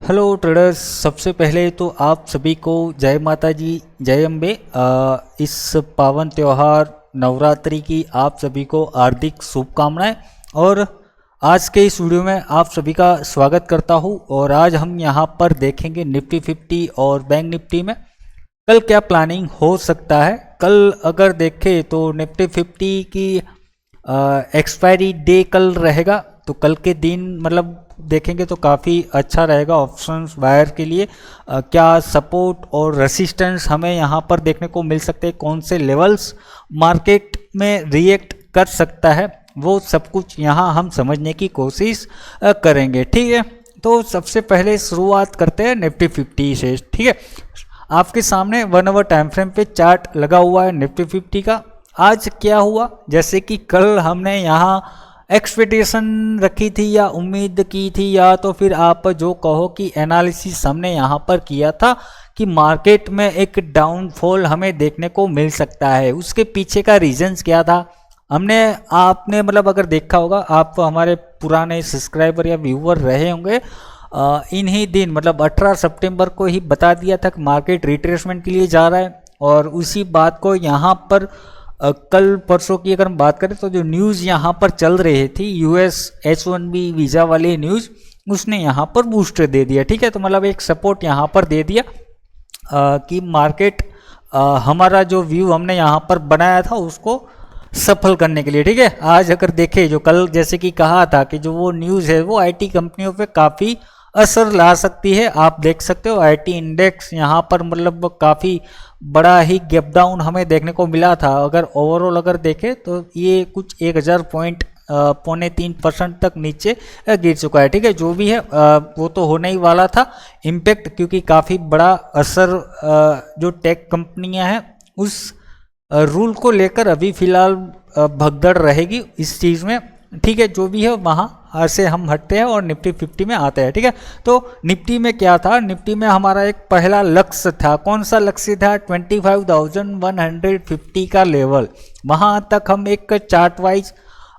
Hello traders. सबसे पहले तो आप सभी को जय माता जी, जय अम्बे। इस पावन त्यौहार नवरात्रि की आप सभी को हार्दिक शुभकामनाएं। और आज के इस वीडियो में आप सभी का स्वागत करता हूं। और आज हम यहां पर देखेंगे निफ्टी 50 और बैंक निफ्टी में कल क्या प्लानिंग हो सकता है। कल अगर देखें तो निफ्टी 50 की एक्सपायरी डे कल रहेगा, तो कल के दिन मतलब देखेंगे तो काफ़ी अच्छा रहेगा ऑप्शंस बायर के लिए। क्या सपोर्ट और रेसिस्टेंस हमें यहाँ पर देखने को मिल सकते हैं, कौन से लेवल्स मार्केट में रिएक्ट कर सकता है, वो सब कुछ यहाँ हम समझने की कोशिश करेंगे। ठीक है, तो सबसे पहले शुरुआत करते हैं निफ्टी 50 से। ठीक है, आपके सामने 1 आवर टाइम फ्रेम पे चार्ट लगा हुआ है निफ्टी 50 का। आज क्या हुआ, जैसे कि कल हमने यहाँ एक्सपेक्टेशन रखी थी या उम्मीद की थी, या तो फिर आप जो कहो कि एनालिसिस हमने यहाँ पर किया था कि मार्केट में एक डाउनफॉल हमें देखने को मिल सकता है। उसके पीछे का रीजंस क्या था, आपने मतलब अगर देखा होगा, आप हमारे पुराने सब्सक्राइबर या व्यूअर रहे होंगे, इन्हीं दिन मतलब 18 सितंबर को ही बता दिया था कि मार्केट रिट्रेसमेंट के लिए जा रहा है। और उसी बात को यहाँ पर कल परसों की अगर हम बात करें तो जो न्यूज़ यहाँ पर चल रही थी US H1B वीज़ा वाली न्यूज़, उसने यहाँ पर बूस्टर दे दिया। ठीक है, तो मतलब एक सपोर्ट यहाँ पर दे दिया कि मार्केट हमारा जो व्यू हमने यहाँ पर बनाया था उसको सफल करने के लिए। ठीक है, आज अगर देखें जो कल जैसे कि कहा था कि जो वो न्यूज़ है वो IT कंपनियों पे काफ़ी असर ला सकती है। आप देख सकते हो IT इंडेक्स यहाँ पर मतलब काफ़ी बड़ा ही गैप डाउन हमें देखने को मिला था। अगर ओवरऑल अगर देखें तो ये कुछ 1000 पॉइंट 2.3% तक नीचे गिर चुका है। ठीक है, जो भी है वो तो होने ही वाला था इम्पैक्ट, क्योंकि काफ़ी बड़ा असर जो टेक कंपनियां हैं उस रूल को लेकर अभी फिलहाल भगदड़ रहेगी इस चीज़ में। ठीक है, जो भी है वहाँ से हम हटते हैं और निफ्टी 50 में आते हैं। ठीक है, तो निफ्टी में क्या था, निफ्टी में हमारा एक पहला लक्ष्य था। कौन सा लक्ष्य था? 25,150 का लेवल। वहाँ तक हम एक चार्ट वाइज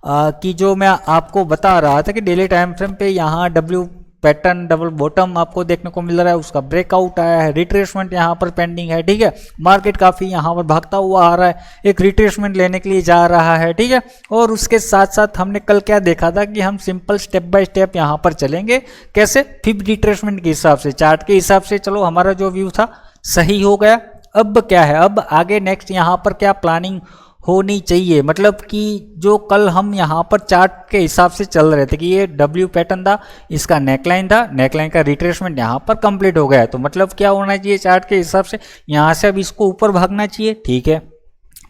की जो मैं आपको बता रहा था कि डेली टाइम फ्रेम पे यहाँ डब्ल्यू पैटर्न डबल बॉटम आपको देखने को मिल रहा है, उसका ब्रेकआउट आया है, रिट्रेसमेंट यहाँ पर पेंडिंग है। ठीक है, मार्केट काफ़ी यहाँ पर भागता हुआ आ रहा है, एक रिट्रेसमेंट लेने के लिए जा रहा है। ठीक है, और उसके साथ साथ हमने कल क्या देखा था कि हम सिंपल स्टेप बाय स्टेप यहाँ पर चलेंगे। कैसे? 5 रिट्रेसमेंट के हिसाब से, चार्ट के हिसाब से। चलो, हमारा जो व्यू था सही हो गया। अब क्या है, अब आगे नेक्स्ट यहाँ पर क्या प्लानिंग होनी चाहिए, मतलब कि जो कल हम यहाँ पर चार्ट के हिसाब से चल रहे थे कि ये डब्ल्यू पैटर्न था, इसका नेकलाइन था, नेकलाइन का रिट्रेसमेंट यहाँ पर कंप्लीट हो गया है। तो मतलब क्या होना चाहिए चार्ट के हिसाब से, यहाँ से अब इसको ऊपर भागना चाहिए। ठीक है,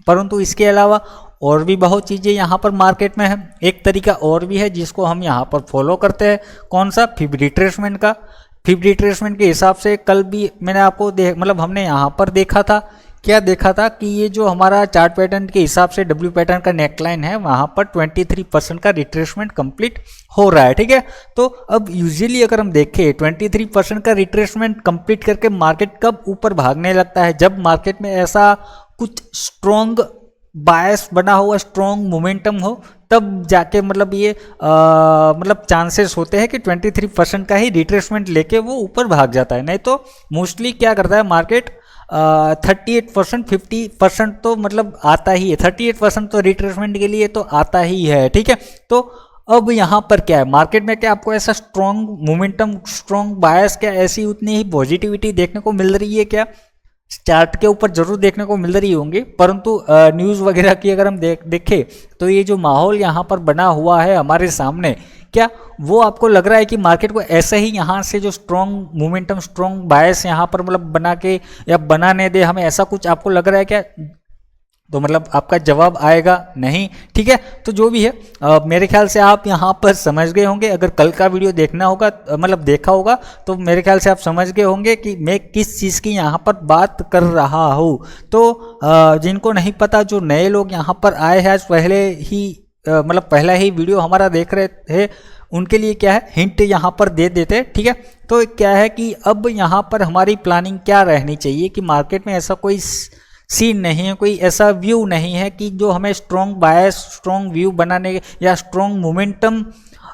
परंतु इसके अलावा और भी बहुत चीज़ें यहाँ पर मार्केट में है। एक तरीका और भी है जिसको हम यहाँ पर फॉलो करते हैं। कौन सा? 5 रिट्रेसमेंट का। 5 रिट्रेसमेंट के हिसाब से कल भी मैंने आपको मतलब हमने यहाँ पर देखा था, क्या देखा था कि ये जो हमारा चार्ट पैटर्न के हिसाब से डब्ल्यू पैटर्न का नेकलाइन है वहाँ पर 23% का रिट्रेसमेंट कंप्लीट हो रहा है। ठीक है, तो अब यूजुअली अगर हम देखें 23% का रिट्रेसमेंट कंप्लीट करके मार्केट कब ऊपर भागने लगता है, जब मार्केट में ऐसा कुछ स्ट्रॉन्ग बायस बना हुआ, स्ट्रॉन्ग मोमेंटम हो, तब जाके मतलब ये मतलब चांसेस होते हैं कि 23% का ही रिट्रेसमेंट लेके वो ऊपर भाग जाता है। नहीं तो मोस्टली क्या करता है मार्केट 38% 50% तो मतलब आता ही है। 38% तो रिट्रेसमेंट के लिए तो आता ही है। ठीक है, तो अब यहाँ पर क्या है मार्केट में, क्या आपको ऐसा स्ट्रॉन्ग मोमेंटम, स्ट्रॉन्ग बायस, क्या ऐसी उतनी ही पॉजिटिविटी देखने को मिल रही है? क्या चार्ट के ऊपर जरूर देखने को मिल रही होंगी, परंतु न्यूज़ वगैरह की अगर हम देखें तो ये जो माहौल यहाँ पर बना हुआ है हमारे सामने, क्या वो आपको लग रहा है कि मार्केट को ऐसे ही यहाँ से जो स्ट्रॉन्ग मोमेंटम, स्ट्रॉन्ग बायस यहाँ पर मतलब बना के या बनाने दे हमें, ऐसा कुछ आपको लग रहा है क्या? तो मतलब आपका जवाब आएगा नहीं। ठीक है, तो जो भी है मेरे ख्याल से आप यहाँ पर समझ गए होंगे। अगर कल का वीडियो देखना होगा मतलब देखा होगा तो मेरे ख्याल से आप समझ गए होंगे कि मैं किस चीज़ की यहाँ पर बात कर रहा हूँ। तो जिनको नहीं पता, जो नए लोग यहाँ पर आए हैं आज पहले ही मतलब पहला ही वीडियो हमारा देख रहे थे, उनके लिए क्या है हिंट यहाँ पर दे देते। ठीक है, तो क्या है कि अब यहाँ पर हमारी प्लानिंग क्या रहनी चाहिए कि मार्केट में ऐसा कोई सीन नहीं है, कोई ऐसा व्यू नहीं है कि जो हमें स्ट्रॉन्ग बायस, स्ट्रॉन्ग व्यू बनाने या स्ट्रॉन्ग मोमेंटम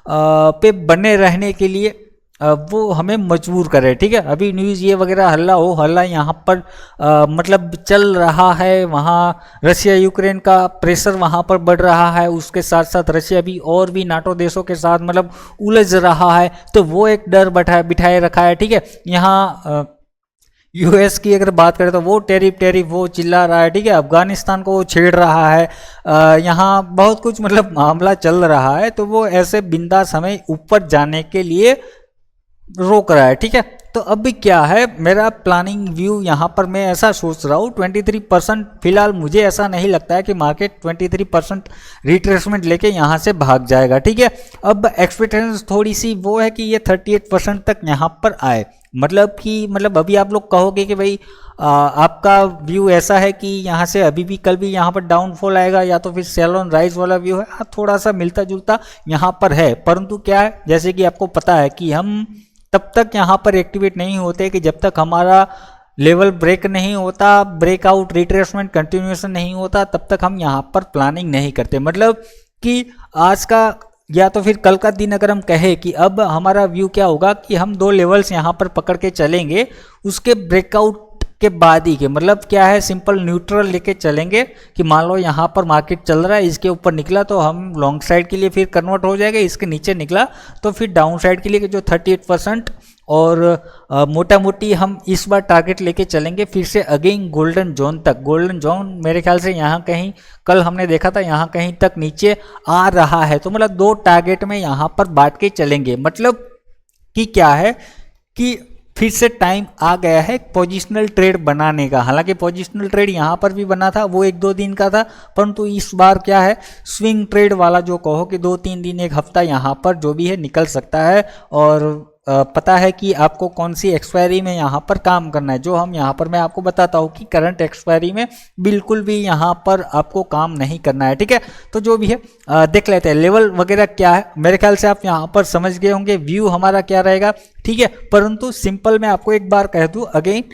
पे बने रहने के लिए वो हमें मजबूर करे। ठीक है, अभी न्यूज़ ये वगैरह हल्ला यहाँ पर मतलब चल रहा है, वहाँ रशिया यूक्रेन का प्रेशर वहाँ पर बढ़ रहा है, उसके साथ साथ रशिया भी और भी नाटो देशों के साथ मतलब उलझ रहा है, तो वो एक डर बिठाए रखा है। ठीक है, यहाँ यूएस की अगर बात करें तो वो टेरिफ वो चिल्ला रहा है। ठीक है, अफगानिस्तान को वो छेड़ रहा है, यहाँ बहुत कुछ मतलब मामला चल रहा है, तो वो ऐसे बिंदास हमें ऊपर जाने के लिए रोक रहा है। ठीक है, तो अभी क्या है मेरा प्लानिंग व्यू यहाँ पर मैं ऐसा सोच रहा हूँ 23%। फिलहाल मुझे ऐसा नहीं लगता है कि मार्केट 23% रिट्रेसमेंट लेके यहाँ से भाग जाएगा। ठीक है, अब एक्सपेक्टेशन थोड़ी सी वो है कि ये 38% तक यहाँ पर आए, मतलब अभी आप लोग कहोगे कि भाई आपका व्यू ऐसा है कि यहाँ से अभी भी कल भी यहाँ पर डाउनफॉल आएगा, या तो फिर सेल ऑन राइज वाला व्यू है। थोड़ा सा मिलता जुलता यहाँ पर है, परंतु क्या है जैसे कि आपको पता है कि हम तब तक यहाँ पर एक्टिवेट नहीं होते कि जब तक हमारा लेवल ब्रेक नहीं होता, ब्रेकआउट रिट्रेसमेंट कंटिन्यूएशन नहीं होता, तब तक हम यहाँ पर प्लानिंग नहीं करते। मतलब कि आज का या तो फिर कल का दिन अगर हम कहें कि अब हमारा व्यू क्या होगा कि हम 2 लेवल्स यहाँ पर पकड़ के चलेंगे, उसके ब्रेकआउट के बाद ही के मतलब क्या है सिंपल न्यूट्रल लेके चलेंगे कि मान लो यहाँ पर मार्केट चल रहा है, इसके ऊपर निकला तो हम लॉन्ग साइड के लिए फिर कन्वर्ट हो जाएगा, इसके नीचे निकला तो फिर डाउन साइड के लिए जो 38% और मोटा मोटी हम इस बार टारगेट लेके चलेंगे फिर से अगेन गोल्डन जोन तक। गोल्डन जोन मेरे ख्याल से यहाँ कहीं कल हमने देखा था यहाँ कहीं तक नीचे आ रहा है, तो मतलब 2 टारगेट में यहाँ पर बांट के चलेंगे। मतलब कि क्या है कि फिर से टाइम आ गया है पोजिशनल ट्रेड बनाने का। हालांकि पोजिशनल ट्रेड यहाँ पर भी बना था, वो 1-2 दिन का था, परंतु इस बार क्या है स्विंग ट्रेड वाला जो कहो कि 2-3 दिन 1 हफ्ता यहाँ पर जो भी है निकल सकता है, और पता है कि आपको कौन सी एक्सपायरी में यहाँ पर काम करना है। जो हम यहाँ पर मैं आपको बताता हूँ कि करंट एक्सपायरी में बिल्कुल भी यहाँ पर आपको काम नहीं करना है। ठीक है, तो जो भी है देख लेते हैं लेवल वगैरह क्या है। मेरे ख्याल से आप यहाँ पर समझ गए होंगे व्यू हमारा क्या रहेगा। ठीक है, परंतु सिंपल मैं आपको एक बार कह दूँ अगेन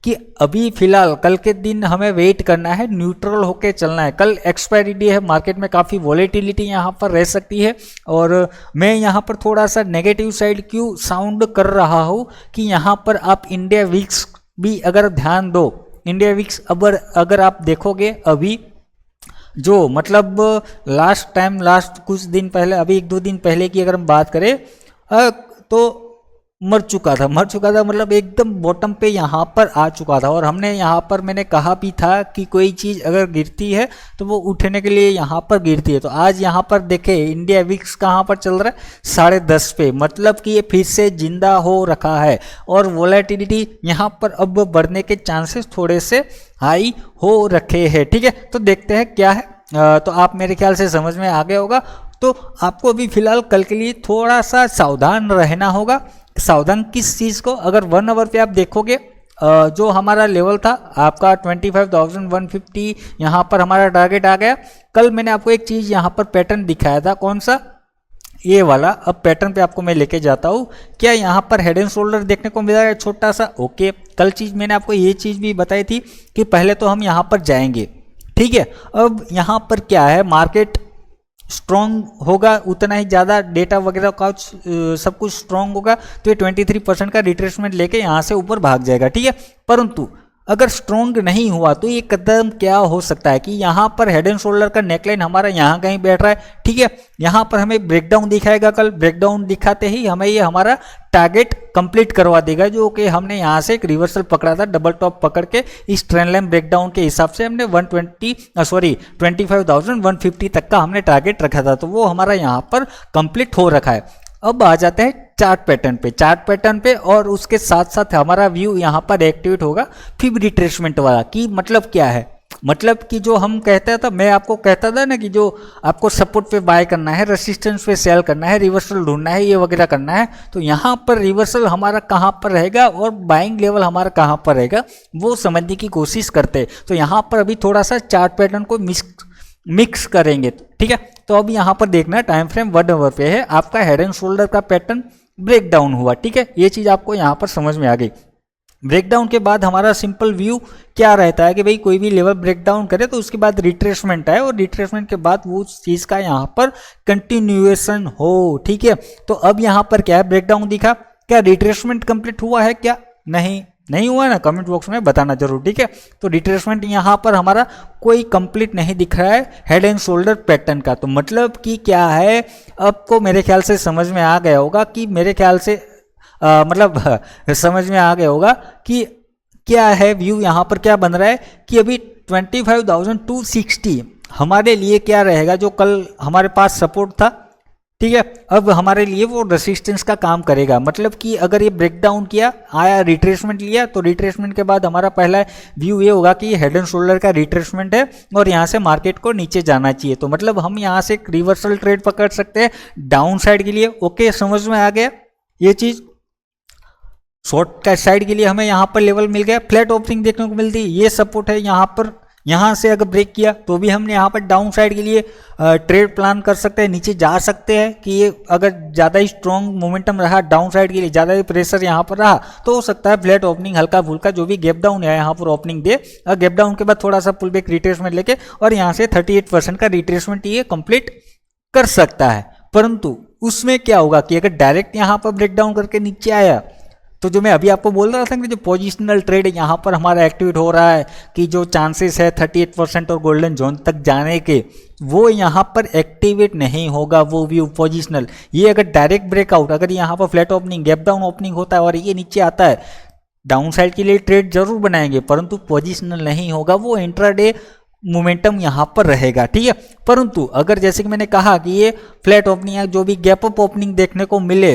कि अभी फिलहाल कल के दिन हमें वेट करना है, न्यूट्रल होके चलना है। कल एक्सपायरी डे है, मार्केट में काफ़ी वॉलेटिलिटी यहाँ पर रह सकती है, और मैं यहाँ पर थोड़ा सा नेगेटिव साइड क्यों साउंड कर रहा हूँ कि यहाँ पर आप इंडिया विक्स भी अगर ध्यान दो, इंडिया विक्स अगर आप देखोगे अभी जो मतलब लास्ट कुछ दिन पहले, अभी 1-2 दिन पहले की अगर हम बात करें तो मर चुका था मतलब एकदम बॉटम पे यहाँ पर आ चुका था। और हमने यहाँ पर मैंने कहा भी था कि कोई चीज़ अगर गिरती है तो वो उठने के लिए यहाँ पर गिरती है। तो आज यहाँ पर देखे इंडिया विक्स कहाँ पर चल रहा है 10.5 पे, मतलब कि ये फिर से जिंदा हो रखा है और वोलेटिलिटी यहाँ पर अब बढ़ने के चांसेस थोड़े से हाई हो रखे हैं। ठीक है, तो देखते हैं क्या है। तो आप मेरे ख्याल से समझ में आ गया होगा। तो आपको अभी फिलहाल कल के लिए थोड़ा सा सावधान रहना होगा। सावधान किस चीज़ को, अगर 1 आवर पे आप देखोगे जो हमारा लेवल था आपका 25,150 यहाँ पर हमारा टारगेट आ गया। कल मैंने आपको एक चीज़ यहाँ पर पैटर्न दिखाया था, कौन सा, ये वाला। अब पैटर्न पे आपको मैं लेके जाता हूँ। क्या यहाँ पर हेड एंड शोल्डर देखने को मिला है छोटा सा? ओके, कल चीज़ मैंने आपको ये चीज़ भी बताई थी कि पहले तो हम यहाँ पर जाएंगे। ठीक है, अब यहाँ पर क्या है मार्केट स्ट्रॉन्ग होगा उतना ही ज़्यादा डेटा वगैरह का सब कुछ स्ट्रॉन्ग होगा, तो ये 23% का रिट्रेसमेंट लेके यहाँ से ऊपर भाग जाएगा। ठीक है, परंतु अगर स्ट्रॉन्ग नहीं हुआ तो ये कदम क्या हो सकता है कि यहाँ पर हेड एंड शोल्डर का नेकलाइन हमारा यहाँ कहीं बैठ रहा है। ठीक है, यहाँ पर हमें ब्रेकडाउन दिखाएगा, कल ब्रेकडाउन दिखाते ही हमें ये हमारा टारगेट कंप्लीट करवा देगा, जो कि हमने यहाँ से एक रिवर्सल पकड़ा था, डबल टॉप पकड़ के इस ट्रेंड लाइन ब्रेकडाउन के हिसाब से हमने 25,150 तक का हमने टारगेट रखा था, तो वो हमारा यहाँ पर कंप्लीट हो रखा है। अब आ जाते हैं चार्ट पैटर्न पे और उसके साथ साथ हमारा व्यू यहाँ पर एक्टिवेट होगा फिब रिट्रेसमेंट वाला। कि मतलब क्या है, मतलब कि जो हम कहते था, मैं आपको कहता था ना कि जो आपको सपोर्ट पे बाय करना है, रेसिस्टेंस पे सेल करना है, रिवर्सल ढूंढना है, ये वगैरह करना है, तो यहाँ पर रिवर्सल हमारा कहाँ पर रहेगा और बाइंग लेवल हमारा कहाँ पर रहेगा वो समझने की कोशिश करते हैं। तो यहाँ पर अभी थोड़ा सा चार्ट पैटर्न को मिक्स करेंगे। ठीक है, तो अब यहाँ पर देखना टाइम फ्रेम 1 आवर पे है, आपका हेड एंड शोल्डर का पैटर्न ब्रेक डाउन हुआ। ठीक है, ये चीज़ आपको यहाँ पर समझ में आ गई। ब्रेकडाउन के बाद हमारा सिंपल व्यू क्या रहता है कि भाई कोई भी लेवल ब्रेकडाउन करे तो उसके बाद रिट्रेसमेंट आए और रिट्रेसमेंट के बाद वो चीज़ का यहाँ पर कंटिन्यूएशन हो। ठीक है, तो अब यहाँ पर क्या है ब्रेकडाउन दिखा, क्या रिट्रेसमेंट कंप्लीट हुआ है क्या? नहीं हुआ ना, कमेंट बॉक्स में बताना जरूर, ठीक है। तो रिट्रेसमेंट यहाँ पर हमारा कोई कंप्लीट नहीं दिख रहा है हेड एंड शोल्डर पैटर्न का। तो मतलब कि क्या है, आपको मेरे ख्याल से समझ में आ गया होगा कि मेरे ख्याल से समझ में आ गया होगा कि क्या है व्यू यहाँ पर क्या बन रहा है कि अभी 25,260 हमारे लिए क्या रहेगा, जो कल हमारे पास सपोर्ट था, ठीक है, अब हमारे लिए वो रेसिस्टेंस का काम करेगा। मतलब कि अगर ये ब्रेकडाउन किया, आया, रिट्रेसमेंट लिया, तो रिट्रेसमेंट के बाद हमारा पहला व्यू ये होगा कि ये हेड एंड शोल्डर का रिट्रेसमेंट है और यहाँ से मार्केट को नीचे जाना चाहिए। तो मतलब हम यहाँ से एक रिवर्सल ट्रेड पकड़ सकते हैं डाउन साइड के लिए। ओके, समझ में आ गया ये चीज़। शॉर्ट का साइड के लिए हमें यहाँ पर लेवल मिल गया, फ्लैट ओपनिंग देखने को मिलती है, ये सपोर्ट है यहाँ पर। यहाँ से अगर ब्रेक किया तो भी हमने यहाँ पर डाउन साइड के लिए ट्रेड प्लान कर सकते हैं, नीचे जा सकते हैं कि ये अगर ज़्यादा ही स्ट्रॉन्ग मोमेंटम रहा डाउन साइड के लिए, ज़्यादा ही प्रेशर यहाँ पर रहा, तो हो सकता है फ्लैट ओपनिंग हल्का फुल्का जो भी गैप डाउन है यहाँ पर ओपनिंग दे, और गैप डाउन के बाद थोड़ा सा पुल बैक रिट्रेसमेंट लेके और यहाँ से 38% का रिट्रेसमेंट ये कंप्लीट कर सकता है। परंतु उसमें क्या होगा कि अगर डायरेक्ट यहाँ पर ब्रेक डाउन करके नीचे आया, तो जो मैं अभी आपको बोल रहा था कि जो पोजिशनल ट्रेड यहाँ पर हमारा एक्टिवेट हो रहा है कि जो चांसेस है 38% और गोल्डन जोन तक जाने के, वो यहाँ पर एक्टिवेट नहीं होगा वो व्यू पोजिशनल। ये अगर डायरेक्ट ब्रेकआउट, अगर यहाँ पर flat opening gap down opening होता है और ये नीचे आता है, डाउन साइड के लिए ट्रेड जरूर बनाएंगे परंतु पोजिशनल नहीं होगा, वो इंट्राडे मोमेंटम यहाँ पर रहेगा, ठीक है। परंतु अगर जैसे कि मैंने कहा कि ये फ्लैट ओपनिंग है, जो भी गैप अप ओपनिंग देखने को मिले,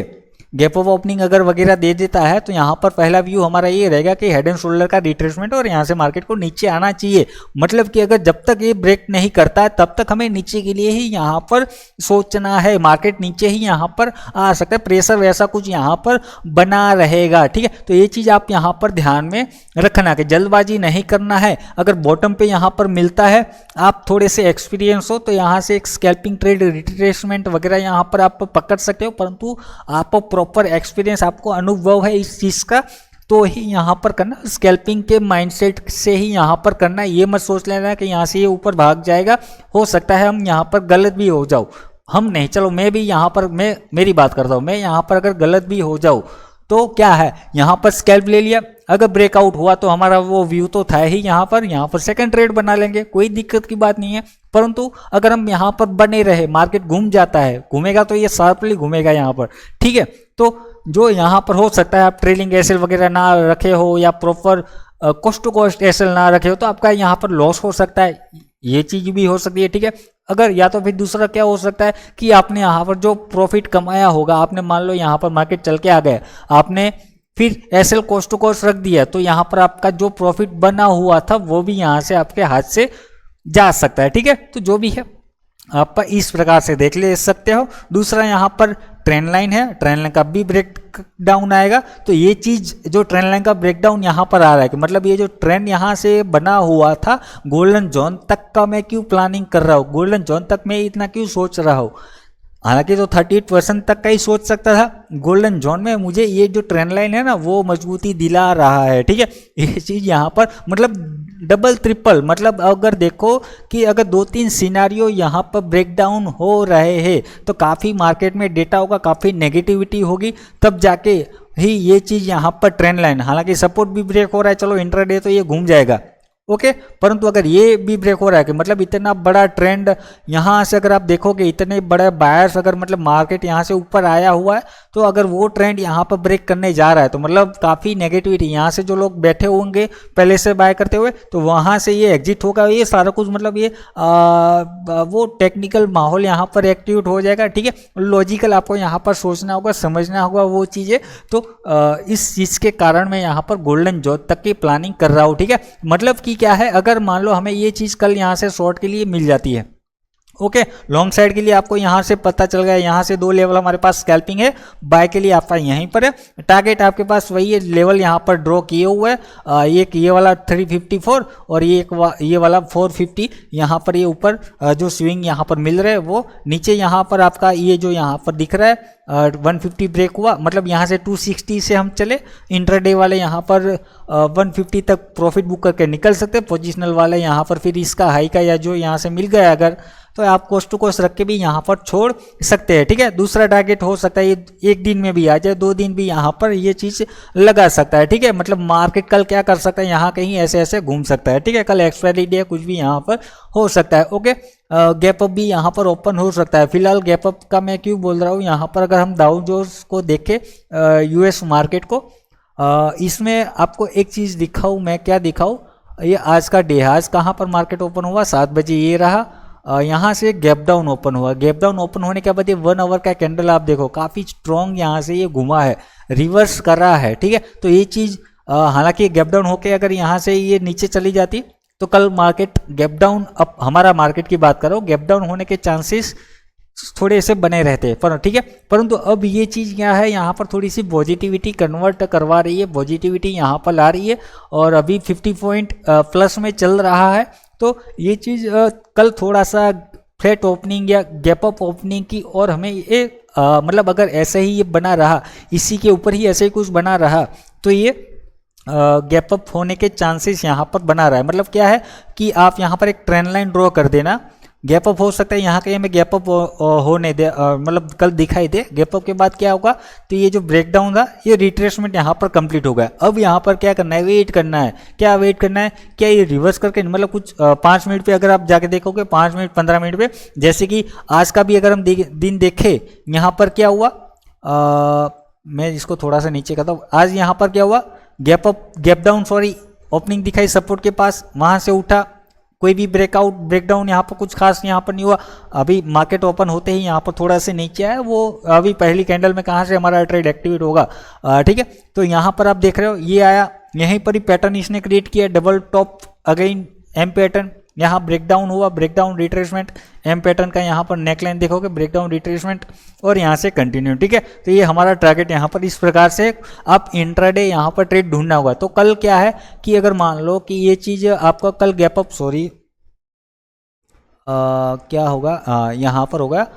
गैप अप ओपनिंग अगर वगैरह दे देता है, तो यहाँ पर पहला व्यू हमारा ये रहेगा कि हेड एंड शोल्डर का रिट्रेसमेंट और यहाँ से मार्केट को नीचे आना चाहिए। मतलब कि अगर जब तक ये ब्रेक नहीं करता है तब तक हमें नीचे के लिए ही यहाँ पर सोचना है, मार्केट नीचे ही यहाँ पर आ सकता है, प्रेशर वैसा कुछ यहाँ पर बना रहेगा, ठीक है। तो ये चीज़ आप यहाँ पर ध्यान में रखना कि जल्दबाजी नहीं करना है। अगर बॉटम पे यहाँ पर मिलता है, आप थोड़े से एक्सपीरियंस हो, तो यहाँ से एक स्कैल्पिंग ट्रेड रिट्रेसमेंट वगैरह यहाँ पर आप पकड़ सकते हो, परंतु आप प्रॉपर एक्सपीरियंस, आपको अनुभव है इस चीज़ का, तो ही यहाँ पर करना। स्कैल्पिंग के माइंडसेट से ही यहाँ पर करना। ये मत सोच लेना कि यहाँ से ये ऊपर भाग जाएगा, हो सकता है हम यहाँ पर गलत भी हो जाओ, हम नहीं, चलो मैं भी यहाँ पर, मैं मेरी बात करता हूँ, मैं यहाँ पर अगर गलत भी हो जाऊँ तो क्या है, यहाँ पर स्कैल्प ले लिया, अगर ब्रेकआउट हुआ तो हमारा वो व्यू तो था ही, यहाँ पर सेकंड ट्रेड बना लेंगे, कोई दिक्कत की बात नहीं है। परंतु अगर हम यहाँ पर बने रहे, मार्केट घूम जाता है, घूमेगा तो ये शार्पली घूमेगा यहाँ पर, ठीक है। तो जो यहाँ पर हो सकता है आप ट्रेलिंग एसएल वगैरह ना रखे हो या proper cost to cost SL ना रखे हो, तो आपका यहाँ पर लॉस हो सकता है, ये चीज भी हो सकती है, ठीक है। अगर या तो फिर दूसरा क्या हो सकता है कि आपने यहाँ पर जो प्रॉफिट कमाया होगा, आपने मान लो यहाँ पर मार्केट चल के आ गया, आपने फिर एसएल कॉस्ट टू कॉस्ट रख दिया, तो यहाँ पर आपका जो प्रॉफिट बना हुआ था वो भी यहाँ से आपके हाथ से जा सकता है, ठीक है। तो जो भी है आप इस प्रकार से देख ले सकते हो। दूसरा यहाँ पर ट्रेंड लाइन है, ट्रेंड लाइन का भी ब्रेक डाउन आएगा, तो ये चीज जो ट्रेंड लाइन का ब्रेकडाउन यहाँ पर आ रहा है कि मतलब ये जो ट्रेंड यहाँ से बना हुआ था गोल्डन जोन तक का, मैं क्यों प्लानिंग कर रहा हूँ, गोल्डन जोन तक मैं इतना क्यों सोच रहा हूँ, हालांकि तो 38% तक का ही सोच सकता था, गोल्डन जोन में मुझे ये जो ट्रेंड लाइन है ना वो मजबूती दिला रहा है, ठीक है। ये चीज़ यहाँ पर मतलब डबल ट्रिपल, मतलब अगर देखो कि अगर 2-3 सिनारियो यहाँ पर ब्रेकडाउन हो रहे हैं तो काफ़ी मार्केट में डेटा होगा, काफ़ी नेगेटिविटी होगी, तब जाके ही ये चीज़ यहाँ पर ट्रेंड लाइन, हालांकि सपोर्ट भी ब्रेक हो रहा है, चलो इंट्राडे तो ये घूम जाएगा, ओके। परंतु अगर ये भी ब्रेक हो रहा है कि मतलब इतना बड़ा ट्रेंड यहाँ से अगर आप देखोगे, इतने बड़े बायर्स अगर मतलब मार्केट यहाँ से ऊपर आया हुआ है, तो अगर वो ट्रेंड यहाँ पर ब्रेक करने जा रहा है तो मतलब काफ़ी नेगेटिविटी, यहाँ से जो लोग बैठे होंगे पहले से बाय करते हुए, तो वहाँ से ये एग्जिट होगा, ये सारा कुछ मतलब ये वो टेक्निकल माहौल यहाँ पर एक्टिवेट हो जाएगा, ठीक है। लॉजिकल आपको यहाँ पर सोचना होगा, समझना होगा वो चीज़ें, तो इस चीज़ के कारण मैं यहाँ पर गोल्डन जोन तक की प्लानिंग कर रहा हूँ, ठीक है। मतलब कि क्या है, अगर मान लो हमें ये चीज कल यहाँ से शॉर्ट के लिए मिल जाती है, ओके, लॉन्ग साइड के लिए आपको यहाँ से पता चल गया, यहाँ से 2 लेवल हमारे पास स्कैल्पिंग है, बाय के लिए आपका यहीं पर है, टारगेट आपके पास वही है, लेवल यहाँ पर ड्रॉ किए हुए है, एक ये वाला 354 और ये वाला 450, यहाँ पर ये ऊपर जो स्विंग यहाँ पर मिल रहे हैं, वो नीचे यहाँ पर आपका ये जो यहाँ पर दिख रहा है 150 ब्रेक हुआ, मतलब यहाँ से 260 से हम चले, इंट्राडे वाले यहाँ पर 150 तक प्रॉफिट बुक करके निकल सकते हैं, पोजिशनल वाले यहाँ पर फिर इसका हाई का या जो यहाँ से मिल गया अगर तो आप कोस्ट टू कोस्ट रख के भी यहाँ पर छोड़ सकते हैं, ठीक है। दूसरा टारगेट हो सकता है ये एक दिन में भी आ जाए, 2 दिन भी यहाँ पर ये चीज़ लगा सकता है, ठीक है। मतलब मार्केट कल क्या कर सकता है, यहाँ कहीं ऐसे ऐसे घूम सकता है, ठीक है। कल एक्सपायरी डे कुछ भी यहाँ पर हो सकता है, ओके। गैप अप भी यहाँ पर ओपन हो सकता है। फिलहाल गैप अप का मैं क्यों बोल रहा हूँ, यहाँ पर अगर हम डाउ जोन्स को देखें यूएस मार्केट को, इसमें आपको एक चीज़ दिखाऊँ, मैं क्या दिखाऊँ, ये आज का डे है। आज कहाँ पर मार्केट ओपन हुआ, 7 बजे ये रहा, यहाँ से गैप डाउन ओपन हुआ। गैप डाउन ओपन होने के बाद ये 1 आवर का कैंडल आप देखो काफ़ी स्ट्रॉन्ग यहाँ से ये घुमा है, रिवर्स कर रहा है, ठीक है। तो ये चीज़ हालांकि गैप डाउन होके अगर यहाँ से ये नीचे चली जाती तो कल मार्केट गैप डाउन, अब हमारा मार्केट की बात करो, गैप डाउन होने के चांसेस थोड़े से बने रहते हैं, पर ठीक है। परंतु अब ये चीज़ क्या है, यहाँ पर थोड़ी सी पॉजिटिविटी कन्वर्ट करवा रही है, पॉजिटिविटी यहाँ पर ला रही है और अभी 50 पॉइंट प्लस में चल रहा है। तो ये चीज़ कल थोड़ा सा फ्लैट ओपनिंग या गैप अप ओपनिंग की, और हमें ये मतलब अगर ऐसे ही ये बना रहा, इसी के ऊपर ही ऐसे ही कुछ बना रहा, तो ये गैप अप होने के चांसेस यहाँ पर बना रहा है। मतलब क्या है कि आप यहाँ पर एक ट्रेंड लाइन ड्रॉ कर देना, गैप अप हो सकता है यहाँ कहीं हमें गैप अप होने दे, मतलब कल दिखाई दे। गैप अप के बाद क्या होगा, तो ये जो ब्रेकडाउन था ये रिट्रेसमेंट यहाँ पर कंप्लीट हो गया। अब यहाँ पर क्या करना है, वेट करना है। क्या वेट करना है, क्या ये रिवर्स करके, मतलब कुछ 5 मिनट पे अगर आप जाके देखोगे, 5 मिनट 15 मिनट पे, जैसे कि आज का भी अगर हम दिन देखें, यहाँ पर क्या हुआ, मैं इसको थोड़ा सा नीचे करता हूँ। आज यहाँ पर क्या हुआ, गैप डाउन सॉरी, ओपनिंग दिखाई सपोर्ट के पास, वहाँ से उठा, कोई भी ब्रेकआउट ब्रेकडाउन यहाँ पर कुछ खास यहाँ पर नहीं हुआ। अभी मार्केट ओपन होते ही यहाँ पर थोड़ा से नीचे आया, वो अभी पहली कैंडल में कहाँ से हमारा ट्रेड एक्टिवेट होगा, ठीक है। तो यहाँ पर आप देख रहे हो ये आया, यहीं पर ही पैटर्न इसने क्रिएट किया, double top again M pattern, यहाँ ब्रेकडाउन हुआ, ब्रेकडाउन रिट्रेसमेंट, एम पैटर्न का यहाँ पर नेकलाइन देखोगे, ब्रेकडाउन रिट्रेसमेंट और यहाँ से कंटिन्यू, ठीक है। तो ये हमारा टारगेट यहाँ पर इस प्रकार से आप इंट्राडे यहाँ पर ट्रेड ढूंढना होगा। तो कल क्या है कि अगर मान लो कि ये चीज़ आपका कल गैप अप, सॉरी क्या होगा, यहाँ पर होगा,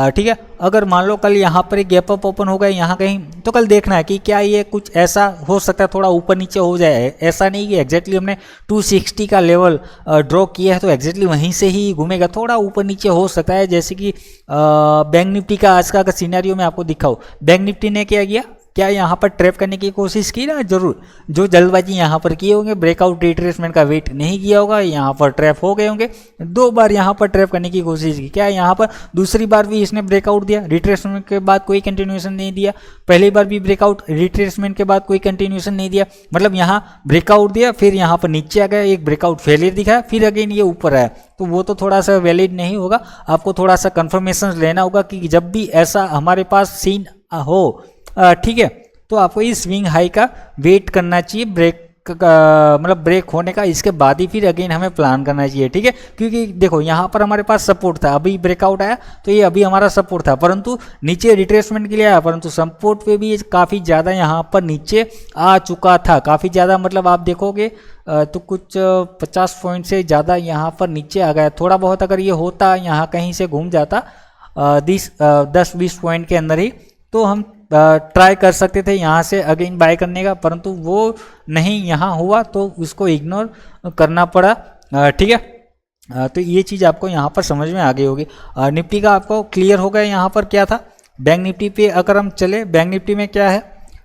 ठीक है। अगर मान लो कल यहाँ पर एक गैप अप ओपन हो गया यहाँ कहीं, तो कल देखना है कि क्या ये कुछ ऐसा हो सकता है, थोड़ा ऊपर नीचे हो जाए। ऐसा नहीं कि एग्जैक्टली हमने 260 का लेवल ड्रॉ किया है तो एग्जैक्टली वहीं से ही घूमेगा, थोड़ा ऊपर नीचे हो सकता है। जैसे कि बैंक निफ्टी का आज का अगर सिनेरियो में आपको दिखाऊँ, बैंक निफ्टी ने क्या किया, क्या यहाँ पर ट्रैप करने की कोशिश की ना, जरूर जो जल्दबाजी यहाँ पर किए होंगे, ब्रेकआउट रिट्रेसमेंट का वेट नहीं किया होगा, यहाँ पर ट्रैप हो गए होंगे। 2 बार यहाँ पर ट्रैप करने की कोशिश की, क्या यहाँ पर दूसरी बार भी इसने ब्रेकआउट दिया, रिट्रेसमेंट के बाद कोई कंटिन्यूएशन नहीं दिया, पहली बार भी ब्रेकआउट रिट्रेसमेंट के बाद कोई कंटिन्यूएशन नहीं दिया। मतलब यहाँ ब्रेकआउट दिया, फिर यहाँ पर नीचे आ गया, एक ब्रेकआउट फेलियर दिखाया, फिर अगेन ये ऊपर आया, तो वो तो थोड़ा सा वैलिड नहीं होगा। आपको थोड़ा सा कंफर्मेशन लेना होगा कि जब भी ऐसा हमारे पास सीन हो, ठीक है, तो आपको इस स्विंग हाई का वेट करना चाहिए, मतलब ब्रेक होने का, इसके बाद ही फिर अगेन हमें प्लान करना चाहिए, ठीक है। क्योंकि देखो यहाँ पर हमारे पास सपोर्ट था, अभी ब्रेकआउट आया तो ये अभी हमारा सपोर्ट था, परंतु नीचे रिट्रेसमेंट के लिए आया, परंतु सपोर्ट पे भी ये काफ़ी ज़्यादा यहाँ पर नीचे आ चुका था, काफ़ी ज़्यादा। मतलब आप देखोगे तो कुछ 50 पॉइंट से ज़्यादा यहाँ पर नीचे आ गया। थोड़ा बहुत अगर ये होता, यहाँ कहीं से घूम जाता 10-20 पॉइंट के अंदर ही, तो हम ट्राई कर सकते थे यहाँ से अगेन बाय करने का, परंतु वो नहीं यहाँ हुआ तो उसको इग्नोर करना पड़ा, ठीक है। तो ये चीज़ आपको यहाँ पर समझ में आ गई होगी। निफ्टी का आपको क्लियर हो गया यहाँ पर क्या था। बैंक निफ्टी पे अगर हम चले, बैंक निफ्टी में क्या है,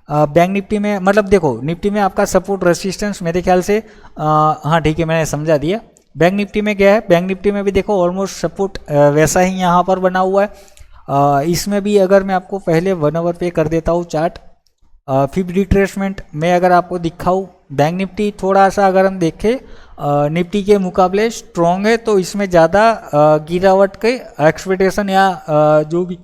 बैंक निफ्टी में मतलब देखो, निफ्टी में आपका सपोर्ट रेसिस्टेंस मेरे ख्याल से हाँ ठीक है, मैंने समझा दिया। बैंक निफ्टी में क्या है, बैंक निफ्टी में भी देखो ऑलमोस्ट सपोर्ट वैसा ही यहाँ पर बना हुआ है। इसमें भी अगर मैं आपको पहले 1 आवर पे कर देता हूँ चार्ट, फिर रिट्रेसमेंट में अगर आपको दिखाऊँ, बैंक निफ्टी थोड़ा सा अगर हम देखें निफ्टी के मुकाबले स्ट्रॉन्ग है, तो इसमें ज़्यादा गिरावट के एक्सपेक्टेशन या जो भी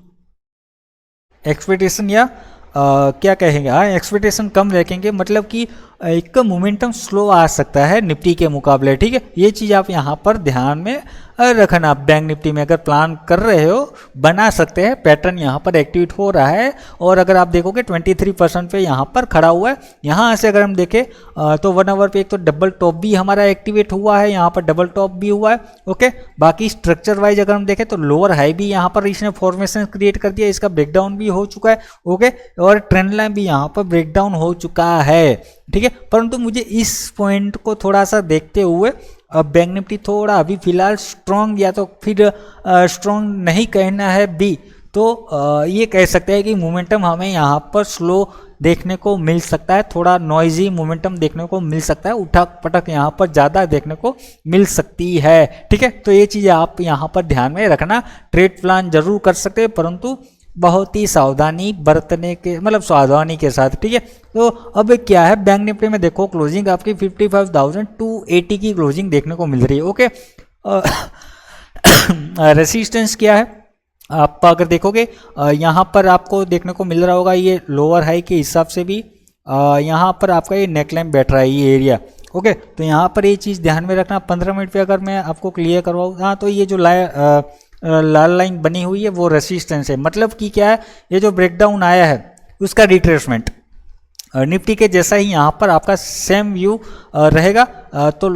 एक्सपेक्टेशन या क्या कहेंगे, हाँ एक्सपेक्टेशन कम रखेंगे, मतलब कि एक मोमेंटम स्लो आ सकता है निफ्टी के मुकाबले, ठीक है। ये चीज़ आप यहाँ पर ध्यान में रखना। आप बैंक निफ्टी में अगर प्लान कर रहे हो, बना सकते हैं, पैटर्न यहाँ पर एक्टिवेट हो रहा है, और अगर आप देखोगे 23% पे यहाँ पर खड़ा हुआ है। यहाँ से अगर हम देखें तो 1 आवर पे एक तो डबल टॉप भी हमारा एक्टिवेट हुआ है, यहाँ पर डबल टॉप भी हुआ है, ओके। बाकी स्ट्रक्चर वाइज अगर हम देखें तो लोअर हाई भी यहाँ पर इसने फॉर्मेशन क्रिएट कर दिया, इसका ब्रेकडाउन भी हो चुका है, ओके, और ट्रेंड लाइन भी यहाँ पर ब्रेकडाउन हो चुका है, ठीक है। परंतु मुझे इस पॉइंट को थोड़ा सा देखते हुए अब बैंक निफ्टी थोड़ा अभी फिलहाल स्ट्रॉन्ग या तो फिर स्ट्रॉन्ग नहीं कहना है बी, तो ये कह सकते हैं कि मोमेंटम हमें यहाँ पर स्लो देखने को मिल सकता है, थोड़ा नॉइजी मोमेंटम देखने को मिल सकता है, उठक पटक यहाँ पर ज़्यादा देखने को मिल सकती है। ठीक है, तो ये चीज़ आप यहाँ पर ध्यान में रखना। ट्रेड प्लान जरूर कर सकते हैं परंतु बहुत ही सावधानी बरतने के मतलब सावधानी के साथ। ठीक है, तो अब क्या है बैंक निफ्टी में देखो क्लोजिंग आपकी 55,280 की क्लोजिंग देखने को मिल रही है। ओके, रेसिस्टेंस क्या है आप अगर देखोगे यहाँ पर आपको देखने को मिल रहा होगा, ये लोअर हाई के हिसाब से भी यहाँ पर आपका ये नेकलाइन बैठ रहा है ये एरिया। ओके, तो यहाँ पर ये चीज़ ध्यान में रखना। 15 मिनट पे अगर मैं आपको क्लियर करवाऊँ, हाँ, तो ये जो लाल लाइन बनी हुई है वो रेसिस्टेंस है, मतलब कि क्या है, ये जो ब्रेकडाउन आया है उसका रिट्रेसमेंट निफ्टी के जैसा ही यहाँ पर आपका सेम व्यू रहेगा। तो